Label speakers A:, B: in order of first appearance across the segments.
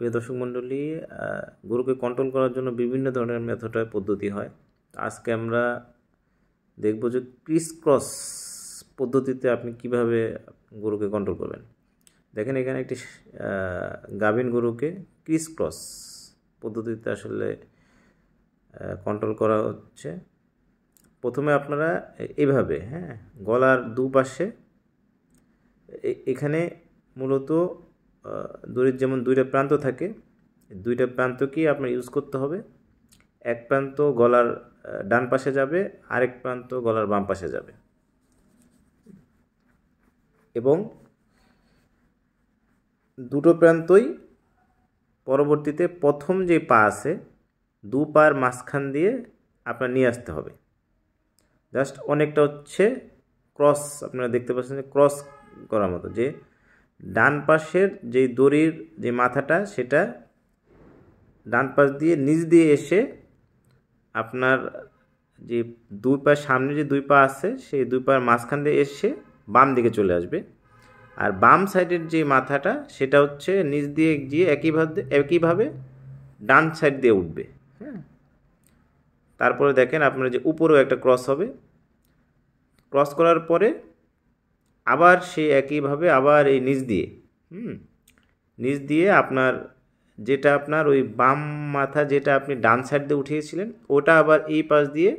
A: প্রিয় দর্শক মণ্ডলী, গরুকে কন্ট্রোল করার জন্য বিভিন্ন ধরনের মেথড পদ্ধতি হয়। আজকে আমরা দেখব যে ক্রিস ক্রস পদ্ধতিতে আপনি কিভাবে গরুকে কন্ট্রোল করবেন। দেখেন এখানে একটি গাভীন গরুকে ক্রিস ক্রস পদ্ধতিতে আসলে কন্ট্রোল করা হচ্ছে। প্রথমে আপনারা এইভাবে গলার দুপাশে এখানে মূলত দড়ির যেমন দুইটা প্রান্ত থাকে, দুইটা প্রান্তকেই আপনার ইউজ করতে হবে। এক প্রান্ত গলার ডান পাশে যাবে, আরেক প্রান্ত গলার বাম পাশে যাবে এবং দুটো প্রান্তই পরবর্তীতে প্রথম যে পা আছে দু পার মাঝখান দিয়ে আপনার নিয়ে আসতে হবে। জাস্ট অনেকটা হচ্ছে ক্রস, আপনারা দেখতে পাচ্ছেন যে ক্রস করার মতো, যে ডান পাশের যে দড়ির যে মাথাটা সেটা ডান পাশ দিয়ে নিচ দিয়ে এসে আপনার যে দুই পা সামনে যে দুই পা আছে সেই দুই পার মাঝখান দিয়ে এসে বাম দিকে চলে আসবে। আর বাম সাইডের যে মাথাটা সেটা হচ্ছে নিচ দিয়ে গিয়ে একইভাবে ডান সাইড দিয়ে উঠবে। তারপরে দেখেন আপনার যে উপরেও একটা ক্রস হবে, ক্রস করার পরে আবার সেই একইভাবে আবার এই নিচ দিয়ে আপনার যেটা আপনার ওই বাম মাথা যেটা আপনি ডান সাইড দিয়ে উঠিয়েছিলেন ওটা আবার এই পাশ দিয়ে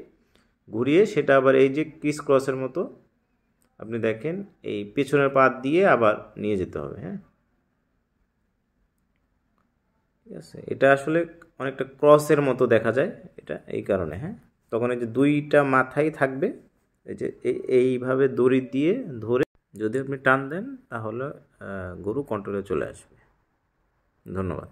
A: ঘুরিয়ে সেটা আবার এই যে ক্রিস ক্রসের মতো আপনি দেখেন এই পেছনের পাত দিয়ে আবার নিয়ে যেতে হবে। ঠিক আছে, এটা আসলে অনেকটা ক্রসের মতো দেখা যায় এটা এই কারণে। তখন এই যে দুইটা মাথাই থাকবে, এই যে এইভাবে দড়ি দিয়ে ধরে যদি আপনি টান দেন তাহলে গরু কন্ট্রোলে চলে আসবে। ধন্যবাদ।